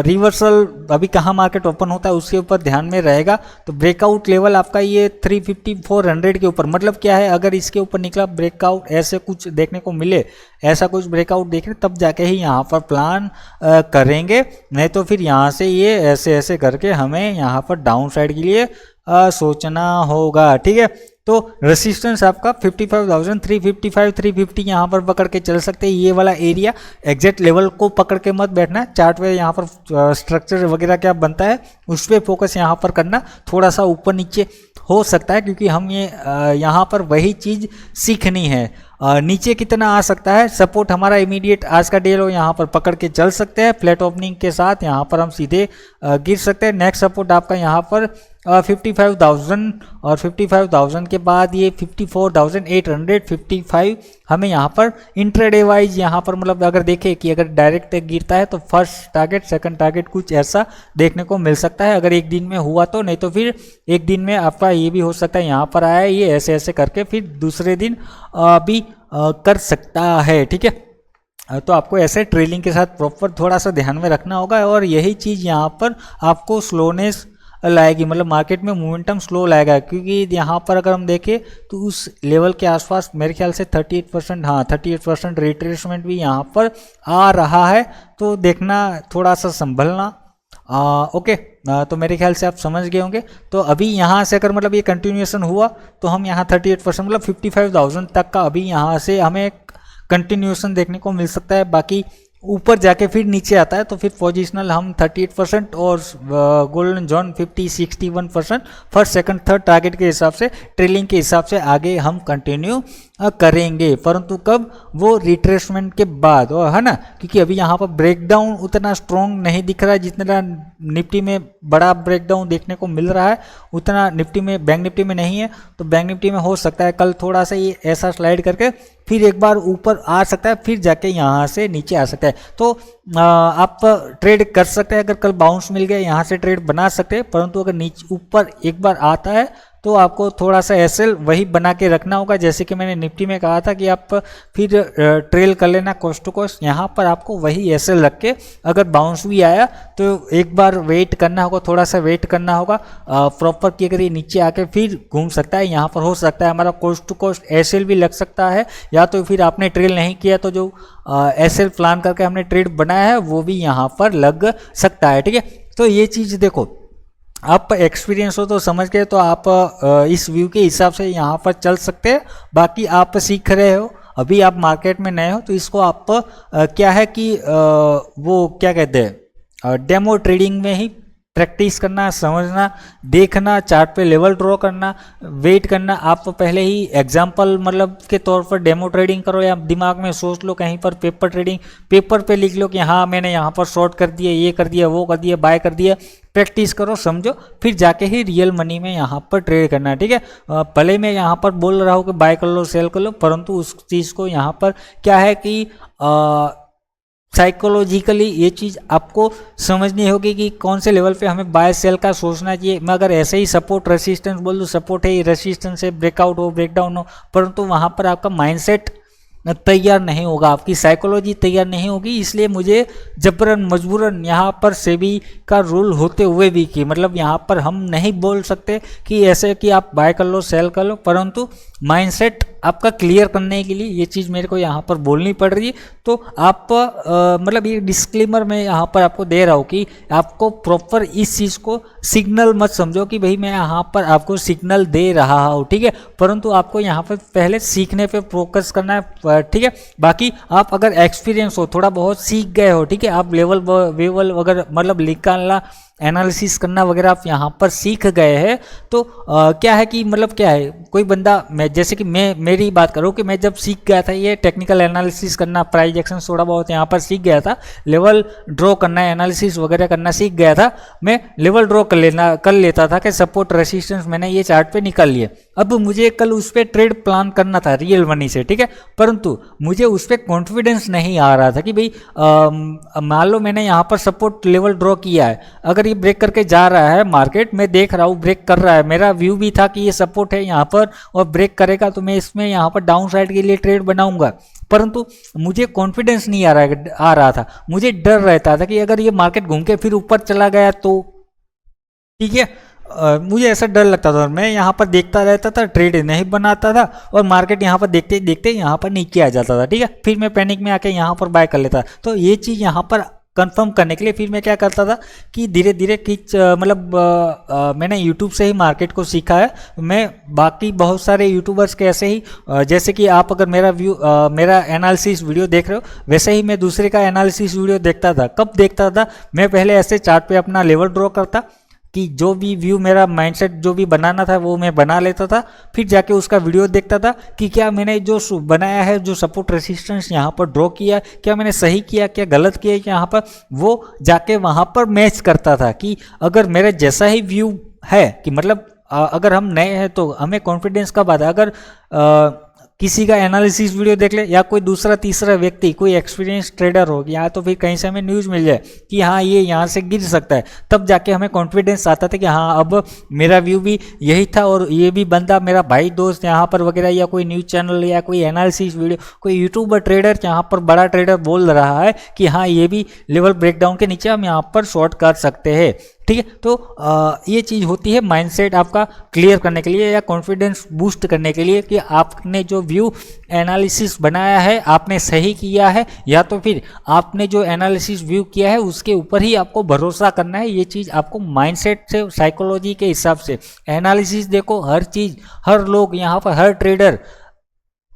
रिवर्सल अभी कहाँ मार्केट ओपन होता है उसके ऊपर ध्यान में रहेगा। तो ब्रेकआउट लेवल आपका ये 350-400 के ऊपर, मतलब क्या है, अगर इसके ऊपर निकला ब्रेकआउट ऐसे कुछ देखने को मिले, ऐसा कुछ ब्रेकआउट देखें तब जाके ही यहाँ पर प्लान करेंगे, नहीं तो फिर यहाँ से ये ऐसे ऐसे करके हमें यहाँ पर डाउन साइड के लिए सोचना होगा। ठीक है, तो रेसिस्टेंस आपका 55,355-350 यहाँ पर पकड़ के चल सकते हैं। ये वाला एरिया एग्जैक्ट लेवल को पकड़ के मत बैठना, चार्ट पे यहाँ पर स्ट्रक्चर वगैरह क्या बनता है उस पर फोकस यहाँ पर करना। थोड़ा सा ऊपर नीचे हो सकता है क्योंकि हम ये यहाँ पर वही चीज़ सीखनी है। नीचे कितना आ सकता है, सपोर्ट हमारा इमीडिएट आज का डे लो यहाँ पर पकड़ के चल सकते हैं, फ्लैट ओपनिंग के साथ यहाँ पर हम सीधे गिर सकते हैं। नेक्स्ट सपोर्ट आपका यहाँ पर 55,000 और 55,000 के बाद ये 54,855 हमें यहाँ पर इंट्राडे वाइज यहाँ पर मतलब अगर देखें कि अगर डायरेक्ट गिरता है तो फर्स्ट टारगेट सेकंड टारगेट कुछ ऐसा देखने को मिल सकता है अगर एक दिन में हुआ तो, नहीं तो फिर एक दिन में आपका ये भी हो सकता है यहाँ पर आया ये ऐसे ऐसे करके फिर दूसरे दिन भी कर सकता है। ठीक है, तो आपको ऐसे ट्रेलिंग के साथ प्रॉपर थोड़ा सा ध्यान में रखना होगा और यही चीज़ यहाँ पर आपको स्लोनेस लाएगी, मतलब मार्केट में मोमेंटम स्लो लाएगा। क्योंकि यहाँ पर अगर हम देखें तो उस लेवल के आसपास मेरे ख्याल से 38%, हाँ 38% रिट्रेसमेंट भी यहाँ पर आ रहा है, तो देखना थोड़ा सा संभलना। ओके, तो मेरे ख्याल से आप समझ गए होंगे। तो अभी यहाँ से अगर मतलब ये कंटिन्यूएशन हुआ तो हम यहाँ 38% मतलब 55,000 तक का अभी यहाँ से हमें कंटिन्यूएशन देखने को मिल सकता है। बाकी ऊपर जाके फिर नीचे आता है तो फिर पोजिशनल हम 38% और golden zone 50-61% first second third target के हिसाब से ट्रेलिंग के हिसाब से आगे हम कंटिन्यू करेंगे, परंतु कब, वो रिट्रेसमेंट के बाद, और है ना, क्योंकि अभी यहाँ पर ब्रेकडाउन उतना स्ट्रॉन्ग नहीं दिख रहा है जितना निफ्टी में बड़ा ब्रेकडाउन देखने को मिल रहा है उतना निफ्टी में बैंक निफ्टी में नहीं है। तो बैंक निफ्टी में हो सकता है कल थोड़ा सा ये ऐसा स्लाइड करके फिर एक बार ऊपर आ सकता है, फिर जाके यहाँ से नीचे आ सकता है। तो आप ट्रेड कर सकते हैं, अगर कल बाउंस मिल गया यहाँ से ट्रेड बना सकते हैं, परंतु अगर नीचे ऊपर एक बार आता है तो आपको थोड़ा सा एसएल वही बना के रखना होगा। जैसे कि मैंने निफ्टी में कहा था कि आप फिर ट्रेल कर लेना कोस्ट टू कोस्ट, यहाँ पर आपको वही एसएल रख के अगर बाउंस भी आया तो एक बार वेट करना होगा, थोड़ा सा वेट करना होगा प्रॉपर कि अगर ये नीचे आके फिर घूम सकता है, यहाँ पर हो सकता है हमारा कोस्ट टू कोस्ट एसएल भी लग सकता है, या तो फिर आपने ट्रेल नहीं किया तो जो एसएल प्लान करके हमने ट्रेड बनाया है वो भी यहाँ पर लग सकता है। ठीक है, तो ये चीज़ देखो, आप एक्सपीरियंस हो तो समझ गए, तो आप इस व्यू के हिसाब से यहाँ पर चल सकते हैं। बाकी आप सीख रहे हो, अभी आप मार्केट में नए हो, तो इसको आप क्या है कि वो क्या कहते हैं डेमो ट्रेडिंग में ही प्रैक्टिस करना, समझना, देखना, चार्ट पे लेवल ड्रॉ करना, वेट करना। आप पहले ही एग्जांपल मतलब के तौर पर डेमो ट्रेडिंग करो या दिमाग में सोच लो कहीं पर पेपर ट्रेडिंग, पेपर पे लिख लो कि हाँ मैंने यहाँ पर शॉर्ट कर दिया, ये कर दिया, वो कर दिया, बाय कर दिया। प्रैक्टिस करो, समझो, फिर जाके ही रियल मनी में यहाँ पर ट्रेड करना है। ठीक है, भले मैं यहाँ पर बोल रहा हूँ कि बाय कर लो, सेल कर लो, परंतु उस चीज़ को यहाँ पर क्या है कि साइकोलॉजिकली ये चीज़ आपको समझनी होगी कि कौन से लेवल पे हमें बाय सेल का सोचना चाहिए। मैं अगर ऐसे ही सपोर्ट रेसिस्टेंस बोल दूँ, सपोर्ट है, रेसिस्टेंस है, ब्रेकआउट हो, ब्रेकडाउन हो, परंतु वहाँ पर आपका माइंडसेट तैयार नहीं होगा, आपकी साइकोलॉजी तैयार नहीं होगी। इसलिए मुझे जबरन मजबूरन यहाँ पर सेबी का रूल होते हुए भी कि मतलब यहाँ पर हम नहीं बोल सकते कि ऐसे कि आप बाय कर लो, सेल कर लो, परंतु माइंडसेट आपका क्लियर करने के लिए ये चीज़ मेरे को यहाँ पर बोलनी पड़ रही है। तो आप मतलब ये डिस्क्लेमर मैं यहाँ पर आपको दे रहा हूँ कि आपको प्रॉपर इस चीज़ को सिग्नल मत समझो कि भाई मैं यहाँ पर आपको सिग्नल दे रहा हूँ, ठीक है, परंतु आपको यहाँ पर पहले सीखने पे फोकस करना है, ठीक है। बाकी आप अगर एक्सपीरियंस हो, थोड़ा बहुत सीख गए हो, ठीक है, आप लेवल वेवल वगैरह मतलब निकालना एनालिसिस करना वगैरह आप यहाँ पर सीख गए हैं, तो क्या है कि मतलब क्या है, कोई बंदा, मैं जैसे कि मैं मेरी बात करूँ कि मैं जब सीख गया था ये टेक्निकल एनालिसिस करना, प्राइस एक्शन थोड़ा बहुत यहाँ पर सीख गया था, लेवल ड्रॉ करना, एनालिसिस वगैरह करना सीख गया था, मैं लेवल ड्रॉ कर लेता था कि सपोर्ट रेसिस्टेंस मैंने ये चार्ट पे निकाल लिए। अब मुझे कल उस पर ट्रेड प्लान करना था रियल मनी से, ठीक है, परंतु मुझे उस पर कॉन्फिडेंस नहीं आ रहा था कि भाई मान लो मैंने यहाँ पर सपोर्ट लेवल ड्रॉ किया है, अगर ये ब्रेक करके जा रहा है मार्केट, मैं देख रहा हूँ ब्रेक कर रहा है, मेरा व्यू भी था कि ये सपोर्ट है यहाँ पर और ब्रेक करेगा तो मैं इसमें यहाँ पर डाउन साइड के लिए ट्रेड बनाऊंगा, परंतु मुझे कॉन्फिडेंस नहीं आ रहा था, मुझे डर रहता था कि अगर ये मार्केट घूम के फिर ऊपर चला गया तो, ठीक है, मुझे ऐसा डर लगता था, मैं यहाँ पर देखता रहता था, ट्रेड नहीं बनाता था और मार्केट यहाँ पर देखते देखते यहाँ पर नीचे आ जाता था, ठीक है, फिर मैं पैनिक में आके यहाँ पर बाय कर लेता। तो ये चीज़ यहाँ पर कंफर्म करने के लिए फिर मैं क्या करता था कि धीरे धीरे मतलब मैंने यूट्यूब से ही मार्केट को सीखा है। मैं बाकी बहुत सारे यूट्यूबर्स के ऐसे ही जैसे कि आप अगर मेरा एनालिसिस वीडियो देख रहे हो, वैसे ही मैं दूसरे का एनालिसिस वीडियो देखता था। कब देखता था, मैं पहले ऐसे चार्ट पे अपना लेवल ड्रॉ करता कि जो भी व्यू मेरा माइंडसेट जो भी बनाना था वो मैं बना लेता था, फिर जाके उसका वीडियो देखता था कि क्या मैंने जो बनाया है, जो सपोर्ट रेसिस्टेंस यहाँ पर ड्रॉ किया, क्या मैंने सही किया, क्या गलत किया यहाँ पर, वो जाके वहाँ पर मैच करता था कि अगर मेरे जैसा ही व्यू है कि मतलब अगर हम नए हैं तो हमें कॉन्फिडेंस कब आता है, अगर किसी का एनालिसिस वीडियो देख ले या कोई दूसरा तीसरा व्यक्ति, कोई एक्सपीरियंस ट्रेडर हो या तो फिर कहीं से हमें न्यूज़ मिल जाए कि हाँ ये यहाँ से गिर सकता है, तब जाके हमें कॉन्फिडेंस आता था कि हाँ अब मेरा व्यू भी यही था और ये भी बंदा मेरा भाई दोस्त यहाँ पर वगैरह या कोई न्यूज़ चैनल या कोई एनालिसिस वीडियो, कोई यूट्यूबर ट्रेडर यहाँ पर बड़ा ट्रेडर बोल रहा है कि हाँ ये भी लेवल ब्रेकडाउन के नीचे हम यहाँ पर शॉर्ट कर सकते हैं, ठीक है। तो ये चीज़ होती है माइंडसेट आपका क्लियर करने के लिए या कॉन्फिडेंस बूस्ट करने के लिए कि आपने जो व्यू एनालिसिस बनाया है आपने सही किया है, या तो फिर आपने जो एनालिसिस व्यू किया है उसके ऊपर ही आपको भरोसा करना है। ये चीज़ आपको माइंडसेट से, साइकोलॉजी के हिसाब से एनालिसिस देखो, हर चीज़, हर लोग यहाँ पर, हर ट्रेडर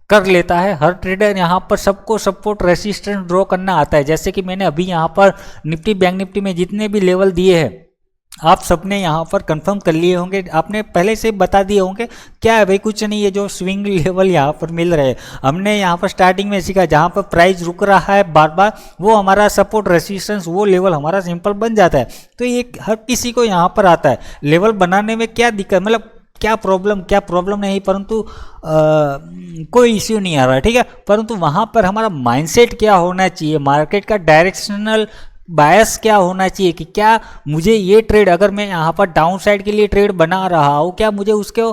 कर लेता है, हर ट्रेडर यहाँ पर सबको सपोर्ट रेसिस्टेंस ड्रॉ करना आता है। जैसे कि मैंने अभी यहाँ पर निफ्टी बैंक निफ्टी में जितने भी लेवल दिए हैं आप सबने यहाँ पर कंफर्म कर लिए होंगे, आपने पहले से बता दिए होंगे क्या है भाई, कुछ नहीं है, जो स्विंग लेवल यहाँ पर मिल रहे हैं हमने यहाँ पर स्टार्टिंग में सीखा, जहाँ पर प्राइस रुक रहा है बार बार वो हमारा सपोर्ट रेसिस्टेंस, वो लेवल हमारा सिंपल बन जाता है। तो ये हर किसी को यहाँ पर आता है। लेवल बनाने में क्या दिक्कत, मतलब क्या प्रॉब्लम नहीं, परंतु कोई इश्यू नहीं आ रहा है, ठीक है, परंतु वहाँ पर हमारा माइंडसेट क्या होना चाहिए, मार्केट का डायरेक्शनल बायस क्या होना चाहिए कि क्या मुझे ये ट्रेड, अगर मैं यहाँ पर डाउन साइड के लिए ट्रेड बना रहा हूँ, क्या मुझे उसको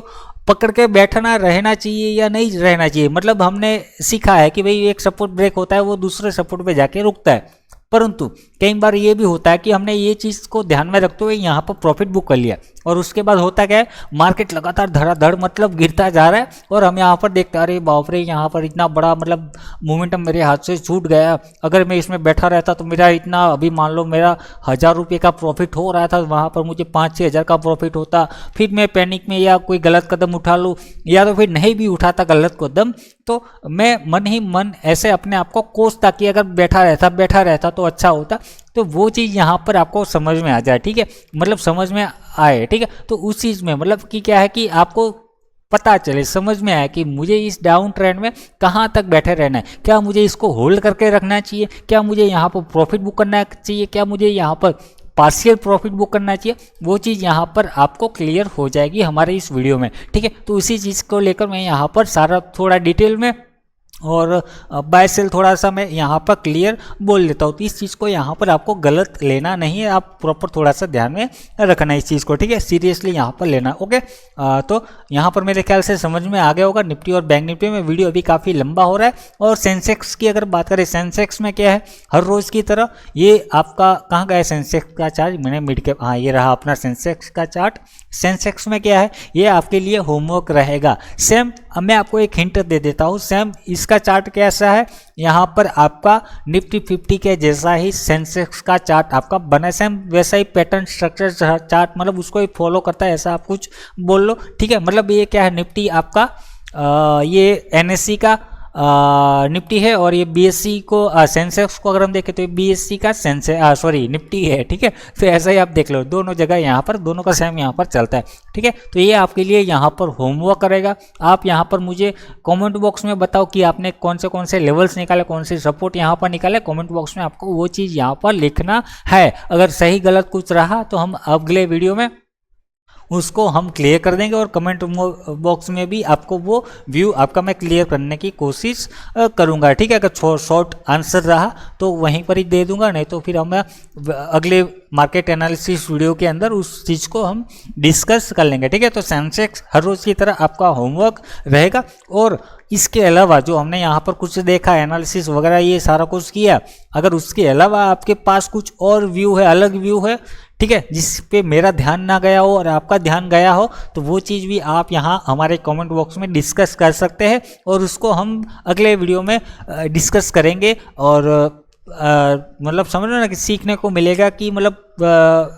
पकड़ के बैठना रहना चाहिए या नहीं रहना चाहिए। मतलब हमने सीखा है कि भाई एक सपोर्ट ब्रेक होता है वो दूसरे सपोर्ट पे जाके रुकता है, परंतु कई बार ये भी होता है कि हमने ये चीज़ को ध्यान में रखते हुए यहाँ पर प्रॉफिट बुक कर लिया और उसके बाद होता क्या है, मार्केट लगातार धड़ाधड़ मतलब गिरता जा रहा है और हम यहाँ पर देखते अरे बाप रे, यहाँ पर इतना बड़ा मतलब मोमेंटम मेरे हाथ से छूट गया, अगर मैं इसमें बैठा रहता तो मेरा इतना, अभी मान लो मेरा 1000 रुपये का प्रॉफिट हो रहा था, वहाँ पर मुझे 5-6 हज़ार का प्रॉफिट होता। फिर मैं पैनिक में या कोई गलत कदम उठा लूँ या तो फिर नहीं भी उठाता गलत कदम, तो मैं मन ही मन ऐसे अपने आप को कोसता कि अगर बैठा रहता तो अच्छा होता। तो वो चीज़ यहाँ पर आपको समझ में आ जाए, ठीक है, मतलब समझ में आए, ठीक है। तो उस चीज़ में मतलब कि क्या है कि आपको पता चले, समझ में आए कि मुझे इस डाउन ट्रेंड में कहाँ तक बैठे रहना है, क्या मुझे इसको होल्ड करके रखना चाहिए, क्या मुझे यहाँ पर प्रॉफिट बुक करना चाहिए, क्या मुझे यहाँ पर पार्शियल प्रॉफिट बुक करना चाहिए, वो चीज़ यहाँ पर आपको क्लियर हो जाएगी हमारे इस वीडियो में, ठीक है। तो उसी चीज़ को लेकर मैं यहाँ पर सारा थोड़ा डिटेल में और बाय सेल थोड़ा सा मैं यहाँ पर क्लियर बोल लेता हूँ। तो इस चीज़ को यहाँ पर आपको गलत लेना नहीं है, आप प्रॉपर थोड़ा सा ध्यान में रखना है इस चीज़ को, ठीक है, सीरियसली यहाँ पर लेना, ओके। तो यहाँ पर मेरे ख्याल से समझ में आ गया होगा। निफ्टी और बैंक निफ्टी में वीडियो अभी काफ़ी लंबा हो रहा है। और सेंसेक्स की अगर बात करें, सेंसेक्स में क्या है, हर रोज़ की तरह ये आपका कहाँ गया सेंसेक्स का चार्ट, मैंने मिड कैप, हाँ ये रहा अपना सेंसेक्स का चार्ट। सेंसेक्स में क्या है, ये आपके लिए होमवर्क रहेगा। सेम अब मैं आपको एक हिंट दे देता हूँ, सेम इसका चार्ट कैसा है, यहाँ पर आपका निफ्टी 50 के जैसा ही सेंसेक्स का चार्ट आपका बना, सेम वैसा ही पैटर्न स्ट्रक्चर चार्ट, मतलब उसको ही फॉलो करता है, ऐसा आप कुछ बोल लो, ठीक है। मतलब ये क्या है, निफ्टी आपका ये एनएससी का निफ्टी है, और ये बीएससी को सेंसेक्स को अगर हम देखें तो ये बीएससी का सॉरी निफ्टी है, ठीक है। तो ऐसा ही आप देख लो, दोनों जगह यहाँ पर दोनों का सेम यहाँ पर चलता है, ठीक है। तो ये आपके लिए यहाँ पर होमवर्क रहेगा। आप यहाँ पर मुझे कमेंट बॉक्स में बताओ कि आपने कौन से लेवल्स निकाले, कौन से सपोर्ट यहाँ पर निकाले। कमेंट बॉक्स में आपको वो चीज़ यहाँ पर लिखना है। अगर सही गलत कुछ रहा तो हम अगले वीडियो में उसको हम क्लियर कर देंगे, और कमेंट बॉक्स में भी आपको वो व्यू आपका मैं क्लियर करने की कोशिश करूंगा, ठीक है। अगर शॉर्ट आंसर रहा तो वहीं पर ही दे दूंगा, नहीं तो फिर हम अगले मार्केट एनालिसिस वीडियो के अंदर उस चीज़ को हम डिस्कस कर लेंगे, ठीक है। तो सेंसेक्स हर रोज़ की तरह आपका होमवर्क रहेगा, और इसके अलावा जो हमने यहाँ पर कुछ देखा एनालिसिस वगैरह ये सारा कुछ किया, अगर उसके अलावा आपके पास कुछ और व्यू है, अलग व्यू है, ठीक है, जिस पे मेरा ध्यान ना गया हो और आपका ध्यान गया हो, तो वो चीज़ भी आप यहाँ हमारे कमेंट बॉक्स में डिस्कस कर सकते हैं, और उसको हम अगले वीडियो में डिस्कस करेंगे। और मतलब समझ लो ना कि सीखने को मिलेगा, कि मतलब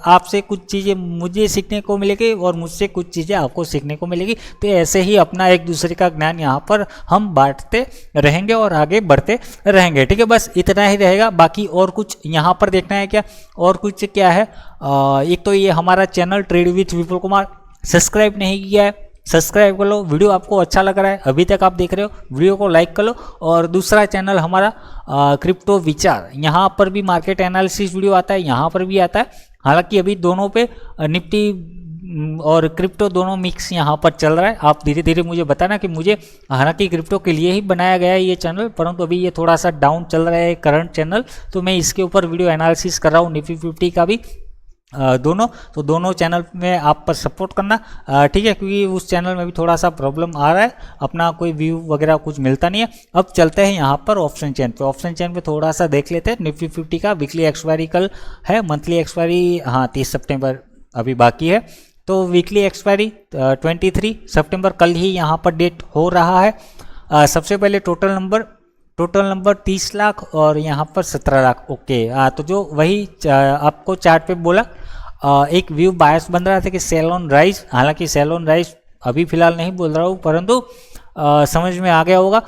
आपसे कुछ चीज़ें मुझे सीखने को मिलेगी और मुझसे कुछ चीज़ें आपको सीखने को मिलेगी। तो ऐसे ही अपना एक दूसरे का ज्ञान यहाँ पर हम बांटते रहेंगे और आगे बढ़ते रहेंगे, ठीक है। बस इतना ही रहेगा, बाकी और कुछ यहाँ पर देखना है क्या, और कुछ क्या है, एक तो ये हमारा channel trade with Vipul Kumar, subscribe नहीं किया है सब्सक्राइब कर लो। वीडियो आपको अच्छा लग रहा है, अभी तक आप देख रहे हो, वीडियो को लाइक कर लो। और दूसरा चैनल हमारा क्रिप्टो विचार, यहाँ पर भी मार्केट एनालिसिस वीडियो आता है, यहाँ पर भी आता है। हालांकि अभी दोनों पे निफ्टी और क्रिप्टो दोनों मिक्स यहाँ पर चल रहा है। आप धीरे धीरे मुझे बताना कि मुझे, हालांकि क्रिप्टो के लिए ही बनाया गया है ये चैनल, परंतु अभी ये थोड़ा सा डाउन चल रहा है करंट चैनल, तो मैं इसके ऊपर वीडियो एनालिसिस कर रहा हूँ निफ्टी 50 का भी दोनों। तो दोनों चैनल में आप पर सपोर्ट करना, ठीक है, क्योंकि उस चैनल में भी थोड़ा सा प्रॉब्लम आ रहा है, अपना कोई व्यू वगैरह कुछ मिलता नहीं है। अब चलते हैं यहाँ पर ऑप्शन चेन पे। ऑप्शन चेन पे थोड़ा सा देख लेते हैं। निफ्टी 50 का वीकली एक्सपायरी कल है, मंथली एक्सपायरी हाँ 30 सितंबर अभी बाकी है। तो वीकली एक्सपायरी 23 सितंबर कल ही यहाँ पर डेट हो रहा है। सबसे पहले टोटल नंबर 30 लाख और यहाँ पर 17 लाख। ओके, तो जो वही आपको चार्ट पे बोला, एक व्यू बायस बन रहा था कि सेल ऑन राइज। हालांकि सेल ऑन राइज अभी फिलहाल नहीं बोल रहा हूँ, परंतु समझ में आ गया होगा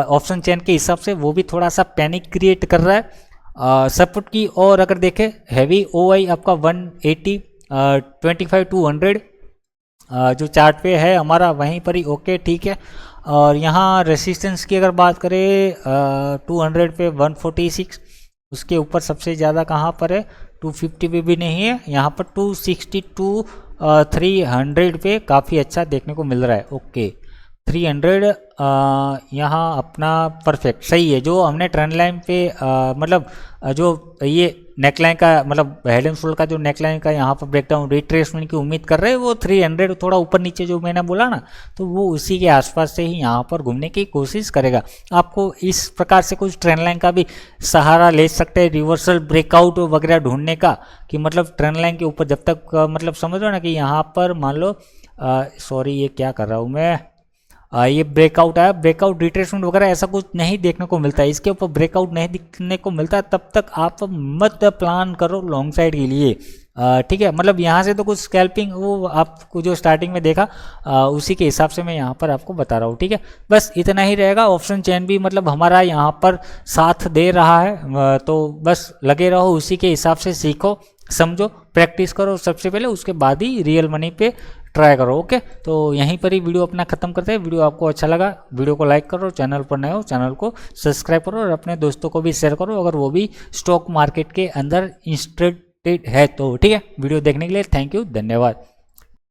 ऑप्शन चेन के हिसाब से वो भी थोड़ा सा पैनिक क्रिएट कर रहा है। सपोर्ट की और अगर देखें, हैवी ओआई आपका 180 25 to 100 जो चार्ट पे है हमारा, वहीं पर ही ओके ठीक है। और यहाँ रेसिस्टेंस की अगर बात करें 200 पे 146, उसके ऊपर सबसे ज़्यादा कहाँ पर है, 250 पे भी नहीं है, यहाँ पर 262 300 पे काफ़ी अच्छा देखने को मिल रहा है। ओके 300 यहाँ अपना परफेक्ट सही है। जो हमने ट्रेंड लाइन पे मतलब जो ये नेकलाइन का मतलब हेड एंड शोल्डर का जो नेकलाइन का यहाँ पर ब्रेकडाउन रिट्रेसमेंट की उम्मीद कर रहे हैं, वो 300 थोड़ा ऊपर नीचे जो मैंने बोला ना, तो वो उसी के आसपास से ही यहाँ पर घूमने की कोशिश करेगा। आपको इस प्रकार से कुछ ट्रेंड लाइन का भी सहारा ले सकते हैं, रिवर्सल ब्रेकआउट वगैरह ढूंढने का, कि मतलब ट्रेंड लाइन के ऊपर जब तक मतलब समझ लो ना कि यहाँ पर मान लो सॉरी ये क्या कर रहा हूँ मैं, ये ब्रेकआउट आया, ब्रेकआउट रिट्रेसमेंट वगैरह ऐसा कुछ नहीं देखने को मिलता है, इसके ऊपर ब्रेकआउट नहीं दिखने को मिलता, तब तक आप मत प्लान करो लॉन्ग साइड के लिए, ठीक है। मतलब यहाँ से तो कुछ स्कैल्पिंग वो आपको जो स्टार्टिंग में देखा उसी के हिसाब से मैं यहाँ पर आपको बता रहा हूँ, ठीक है। बस इतना ही रहेगा। ऑप्शन चेन भी मतलब हमारा यहाँ पर साथ दे रहा है, तो बस लगे रहो, उसी के हिसाब से सीखो समझो प्रैक्टिस करो सबसे पहले, उसके बाद ही रियल मनी पे ट्राई करो। ओके, तो यहीं पर ही वीडियो अपना खत्म करते हैं। वीडियो आपको अच्छा लगा, वीडियो को लाइक करो, चैनल पर नए हो चैनल को सब्सक्राइब करो और अपने दोस्तों को भी शेयर करो अगर वो भी स्टॉक मार्केट के अंदर इंटरेस्टेड है तो, ठीक है। वीडियो देखने के लिए थैंक यू, धन्यवाद।